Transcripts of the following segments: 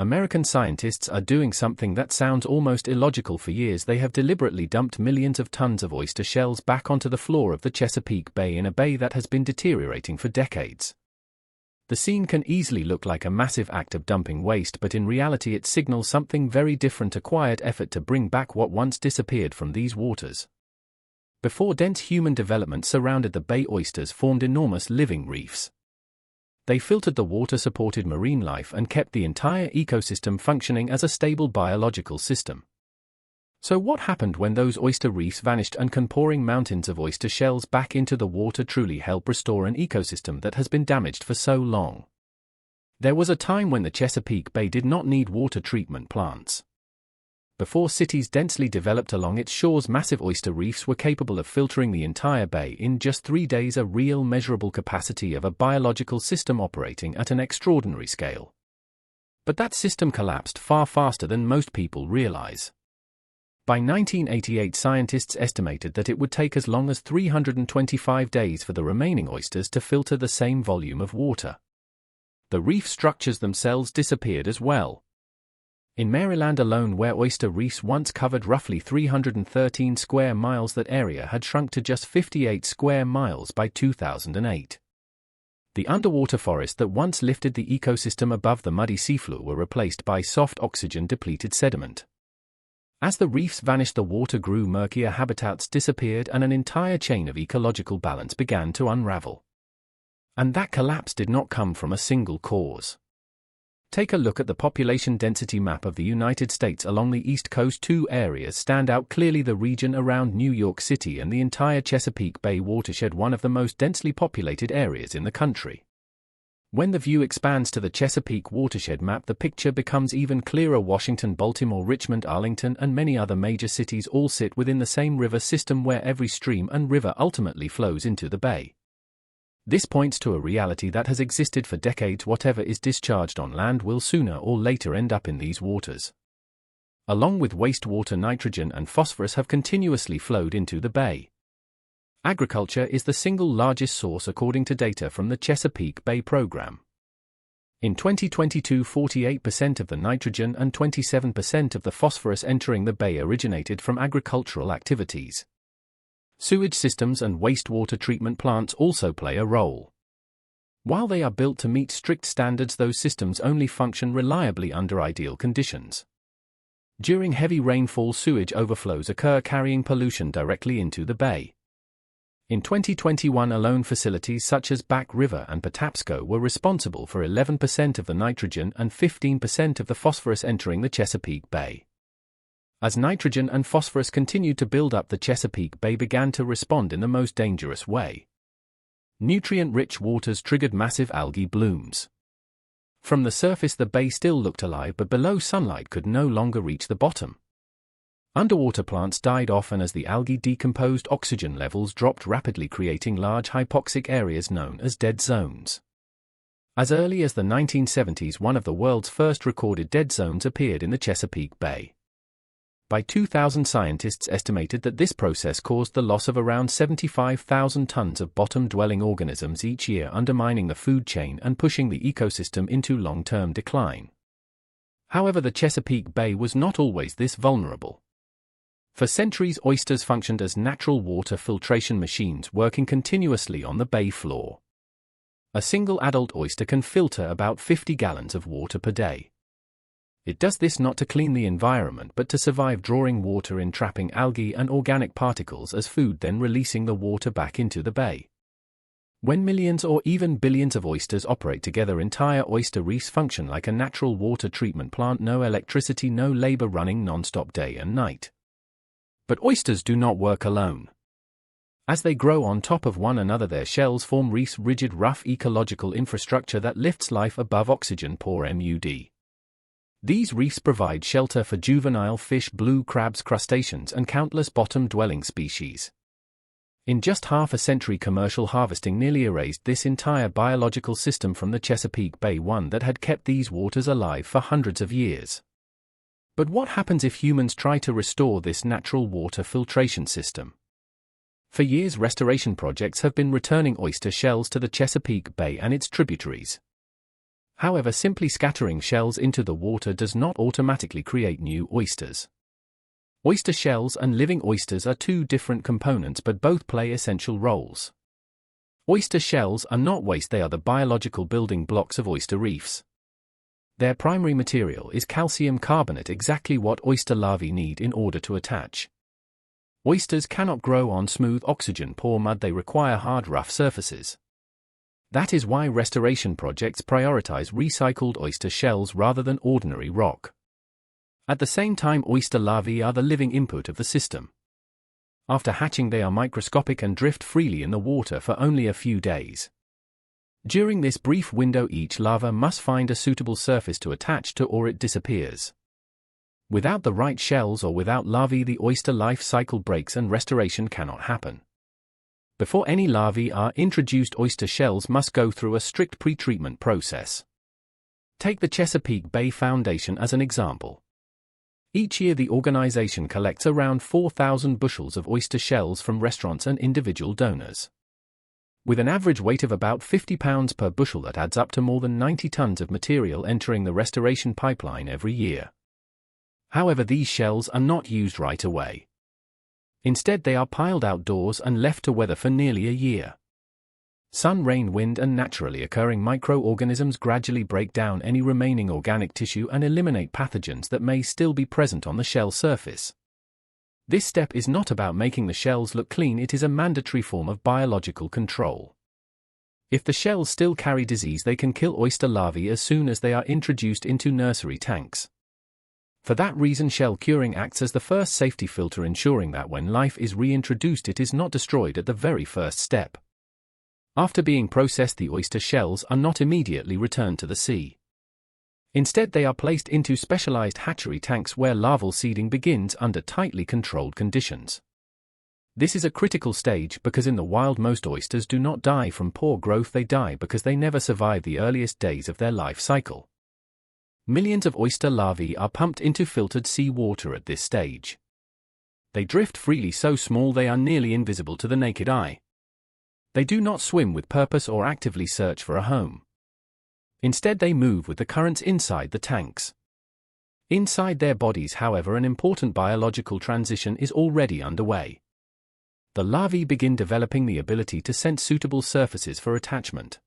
American scientists are doing something that sounds almost illogical. For years they have deliberately dumped millions of tons of oyster shells back onto the floor of the Chesapeake Bay, in a bay that has been deteriorating for decades. The scene can easily look like a massive act of dumping waste, but in reality it signals something very different: a quiet effort to bring back what once disappeared from these waters. Before dense human development surrounded the bay, oysters formed enormous living reefs. They filtered the water, supported marine life, and kept the entire ecosystem functioning as a stable biological system. So what happened when those oyster reefs vanished, and can pouring mountains of oyster shells back into the water truly help restore an ecosystem that has been damaged for so long? There was a time when the Chesapeake Bay did not need water treatment plants. Before cities densely developed along its shores, massive oyster reefs were capable of filtering the entire bay in just 3 days, a real measurable capacity of a biological system operating at an extraordinary scale. But that system collapsed far faster than most people realize. By 1988, scientists estimated that it would take as long as 325 days for the remaining oysters to filter the same volume of water. The reef structures themselves disappeared as well. In Maryland alone, where oyster reefs once covered roughly 313 square miles, that area had shrunk to just 58 square miles by 2008. The underwater forests that once lifted the ecosystem above the muddy seafloor were replaced by soft, oxygen-depleted sediment. As the reefs vanished, the water grew murkier, habitats disappeared, and an entire chain of ecological balance began to unravel. And that collapse did not come from a single cause. Take a look at the population density map of the United States. Along the East Coast, 2 areas stand out clearly: the region around New York City and the entire Chesapeake Bay watershed, one of the most densely populated areas in the country. When the view expands to the Chesapeake watershed map, the picture becomes even clearer. Washington, Baltimore, Richmond, Arlington, and many other major cities all sit within the same river system, where every stream and river ultimately flows into the bay. This points to a reality that has existed for decades: whatever is discharged on land will sooner or later end up in these waters. Along with wastewater, nitrogen and phosphorus have continuously flowed into the bay. Agriculture is the single largest source, according to data from the Chesapeake Bay Program. In 2022, 48% of the nitrogen and 27% of the phosphorus entering the bay originated from agricultural activities. Sewage systems and wastewater treatment plants also play a role. While they are built to meet strict standards, those systems only function reliably under ideal conditions. During heavy rainfall, sewage overflows occur, carrying pollution directly into the bay. In 2021 alone, facilities such as Back River and Patapsco were responsible for 11% of the nitrogen and 15% of the phosphorus entering the Chesapeake Bay. As nitrogen and phosphorus continued to build up, the Chesapeake Bay began to respond in the most dangerous way. Nutrient-rich waters triggered massive algae blooms. From the surface, the bay still looked alive, but below, sunlight could no longer reach the bottom. Underwater plants died off, and as the algae decomposed, oxygen levels dropped rapidly, creating large hypoxic areas known as dead zones. As early as the 1970s, one of the world's first recorded dead zones appeared in the Chesapeake Bay. By 2000, scientists estimated that this process caused the loss of around 75,000 tons of bottom-dwelling organisms each year, undermining the food chain and pushing the ecosystem into long-term decline. However, the Chesapeake Bay was not always this vulnerable. For centuries, oysters functioned as natural water filtration machines, working continuously on the bay floor. A single adult oyster can filter about 50 gallons of water per day. It does this not to clean the environment, but to survive, drawing water in, trapping algae and organic particles as food, then releasing the water back into the bay. When millions or even billions of oysters operate together, entire oyster reefs function like a natural water treatment plant. No electricity, no labor, running non-stop day and night. But oysters do not work alone. As they grow on top of one another, their shells form reefs, rigid, rough ecological infrastructure that lifts life above oxygen-poor MUD. These reefs provide shelter for juvenile fish, blue crabs, crustaceans, and countless bottom-dwelling species. In just half a century, commercial harvesting nearly erased this entire biological system from the Chesapeake Bay, one that had kept these waters alive for hundreds of years. But what happens if humans try to restore this natural water filtration system? For years, restoration projects have been returning oyster shells to the Chesapeake Bay and its tributaries. However, simply scattering shells into the water does not automatically create new oysters. Oyster shells and living oysters are two different components, but both play essential roles. Oyster shells are not waste, they are the biological building blocks of oyster reefs. Their primary material is calcium carbonate, exactly what oyster larvae need in order to attach. Oysters cannot grow on smooth, oxygen-poor mud, they require hard, rough surfaces. That is why restoration projects prioritize recycled oyster shells rather than ordinary rock. At the same time, oyster larvae are the living input of the system. After hatching, they are microscopic and drift freely in the water for only a few days. During this brief window, each larva must find a suitable surface to attach to, or it disappears. Without the right shells or without larvae, the oyster life cycle breaks and restoration cannot happen. Before any larvae are introduced, oyster shells must go through a strict pre-treatment process. Take the Chesapeake Bay Foundation as an example. Each year the organization collects around 4,000 bushels of oyster shells from restaurants and individual donors. With an average weight of about 50 pounds per bushel, that adds up to more than 90 tons of material entering the restoration pipeline every year. However, these shells are not used right away. Instead, they are piled outdoors and left to weather for nearly a year. Sun, rain, wind, and naturally occurring microorganisms gradually break down any remaining organic tissue and eliminate pathogens that may still be present on the shell surface. This step is not about making the shells look clean, it is a mandatory form of biological control. If the shells still carry disease, they can kill oyster larvae as soon as they are introduced into nursery tanks. For that reason, shell curing acts as the first safety filter, ensuring that when life is reintroduced, it is not destroyed at the very first step. After being processed, the oyster shells are not immediately returned to the sea. Instead, they are placed into specialized hatchery tanks where larval seeding begins under tightly controlled conditions. This is a critical stage because in the wild most oysters do not die from poor growth, they die because they never survive the earliest days of their life cycle. Millions of oyster larvae are pumped into filtered sea water at this stage. They drift freely, so small they are nearly invisible to the naked eye. They do not swim with purpose or actively search for a home. Instead, they move with the currents inside the tanks. Inside their bodies, however, an important biological transition is already underway. The larvae begin developing the ability to sense suitable surfaces for attachment.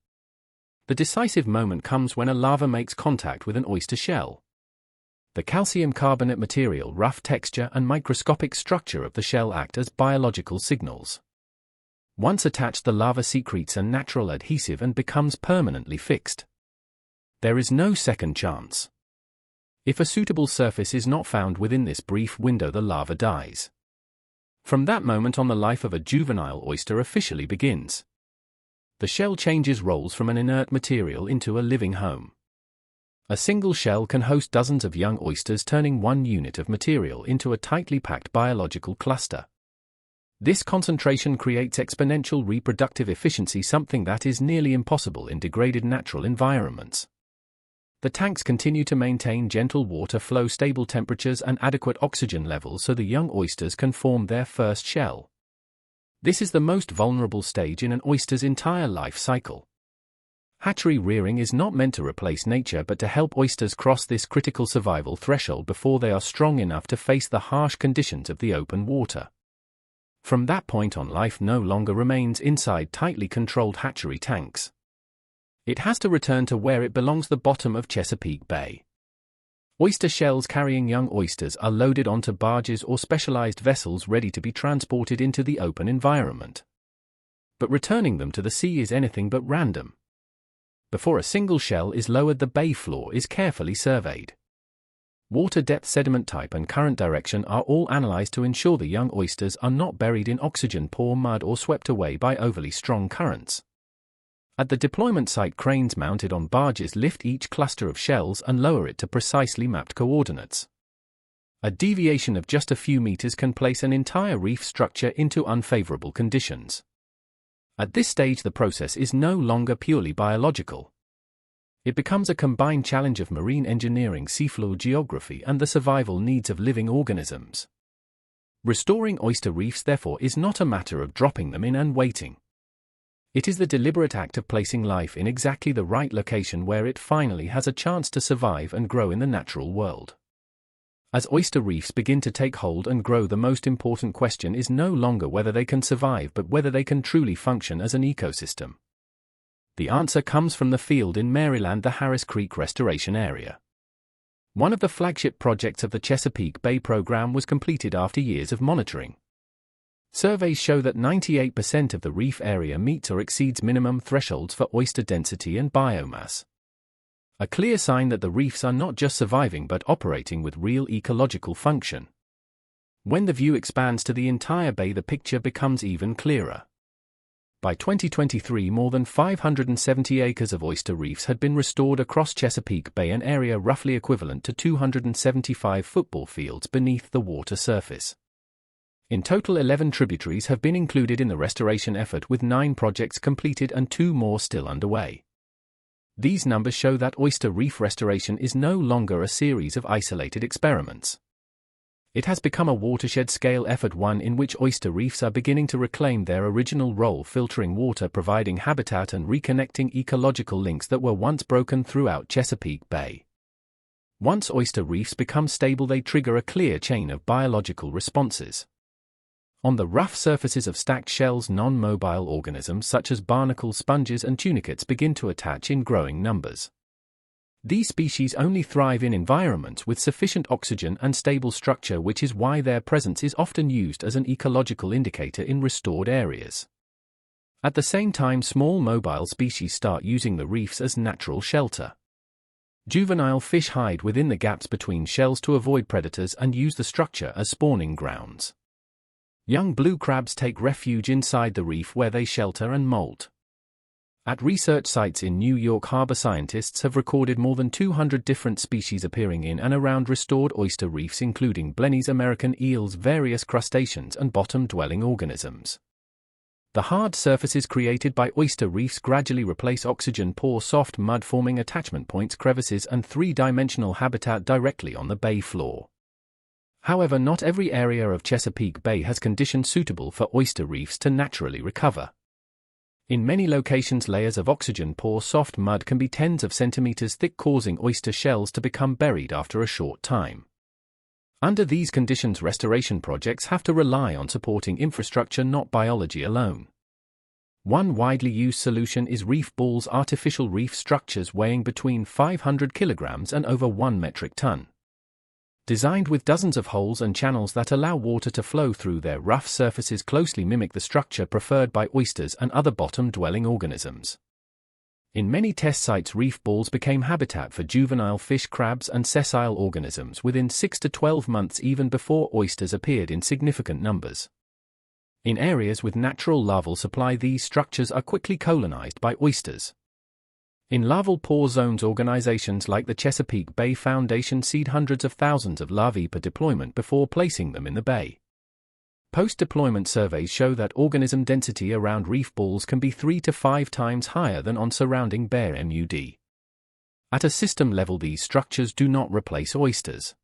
The decisive moment comes when a larva makes contact with an oyster shell. The calcium carbonate material, rough texture, and microscopic structure of the shell act as biological signals. Once attached, the larva secretes a natural adhesive and becomes permanently fixed. There is no second chance. If a suitable surface is not found within this brief window, the larva dies. From that moment on, the life of a juvenile oyster officially begins. The shell changes roles from an inert material into a living home. A single shell can host dozens of young oysters, turning one unit of material into a tightly packed biological cluster. This concentration creates exponential reproductive efficiency, something that is nearly impossible in degraded natural environments. The tanks continue to maintain gentle water flow, stable temperatures, and adequate oxygen levels so the young oysters can form their first shell. This is the most vulnerable stage in an oyster's entire life cycle. Hatchery rearing is not meant to replace nature, but to help oysters cross this critical survival threshold before they are strong enough to face the harsh conditions of the open water. From that point on, life no longer remains inside tightly controlled hatchery tanks. It has to return to where it belongs, the bottom of Chesapeake Bay. Oyster shells carrying young oysters are loaded onto barges or specialized vessels ready to be transported into the open environment. But returning them to the sea is anything but random. Before a single shell is lowered, the bay floor is carefully surveyed. Water depth, sediment type, and current direction are all analyzed to ensure the young oysters are not buried in oxygen-poor mud or swept away by overly strong currents. At the deployment site, cranes mounted on barges lift each cluster of shells and lower it to precisely mapped coordinates. A deviation of just a few meters can place an entire reef structure into unfavorable conditions. At this stage, the process is no longer purely biological. It becomes a combined challenge of marine engineering, seafloor geography, and the survival needs of living organisms. Restoring oyster reefs, therefore, is not a matter of dropping them in and waiting. It is the deliberate act of placing life in exactly the right location where it finally has a chance to survive and grow in the natural world. As oyster reefs begin to take hold and grow, the most important question is no longer whether they can survive but whether they can truly function as an ecosystem. The answer comes from the field in Maryland, the Harris Creek Restoration Area. One of the flagship projects of the Chesapeake Bay program was completed after years of monitoring. Surveys show that 98% of the reef area meets or exceeds minimum thresholds for oyster density and biomass. A clear sign that the reefs are not just surviving but operating with real ecological function. When the view expands to the entire bay, the picture becomes even clearer. By 2023, more than 570 acres of oyster reefs had been restored across Chesapeake Bay, an area roughly equivalent to 275 football fields beneath the water surface. In total, 11 tributaries have been included in the restoration effort, with 9 projects completed and 2 more still underway. These numbers show that oyster reef restoration is no longer a series of isolated experiments. It has become a watershed-scale effort, one in which oyster reefs are beginning to reclaim their original role, filtering water, providing habitat and reconnecting ecological links that were once broken throughout Chesapeake Bay. Once oyster reefs become stable, they trigger a clear chain of biological responses. On the rough surfaces of stacked shells, non-mobile organisms such as barnacles, sponges and tunicates begin to attach in growing numbers. These species only thrive in environments with sufficient oxygen and stable structure, which is why their presence is often used as an ecological indicator in restored areas. At the same time, small mobile species start using the reefs as natural shelter. Juvenile fish hide within the gaps between shells to avoid predators and use the structure as spawning grounds. Young blue crabs take refuge inside the reef where they shelter and molt. At research sites in New York Harbor, scientists have recorded more than 200 different species appearing in and around restored oyster reefs, including blennies, American eels, various crustaceans, and bottom-dwelling organisms. The hard surfaces created by oyster reefs gradually replace oxygen-poor soft mud, forming attachment points, crevices, and three-dimensional habitat directly on the bay floor. However, not every area of Chesapeake Bay has conditions suitable for oyster reefs to naturally recover. In many locations, layers of oxygen-poor soft mud can be tens of centimeters thick, causing oyster shells to become buried after a short time. Under these conditions, restoration projects have to rely on supporting infrastructure, not biology alone. One widely used solution is reef balls, artificial reef structures weighing between 500 kilograms and over 1 metric ton. Designed with dozens of holes and channels that allow water to flow through, their rough surfaces closely mimic the structure preferred by oysters and other bottom-dwelling organisms. In many test sites, reef balls became habitat for juvenile fish, crabs, and sessile organisms within 6 to 12 months, even before oysters appeared in significant numbers. In areas with natural larval supply, these structures are quickly colonized by oysters. In larval poor zones, organizations like the Chesapeake Bay Foundation seed hundreds of thousands of larvae per deployment before placing them in the bay. Post-deployment surveys show that organism density around reef balls can be 3 to 5 times higher than on surrounding bare MUD. At a system level, these structures do not replace oysters.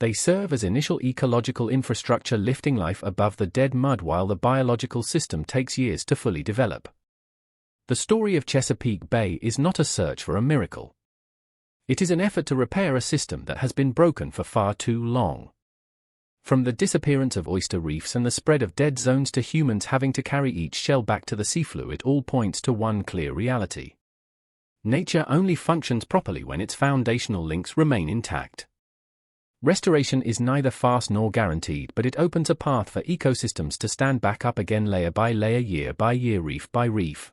They serve as initial ecological infrastructure, lifting life above the dead mud while the biological system takes years to fully develop. The story of Chesapeake Bay is not a search for a miracle. It is an effort to repair a system that has been broken for far too long. From the disappearance of oyster reefs and the spread of dead zones to humans having to carry each shell back to the seafloor, it all points to one clear reality. Nature only functions properly when its foundational links remain intact. Restoration is neither fast nor guaranteed, but it opens a path for ecosystems to stand back up again, layer by layer, year by year, reef by reef.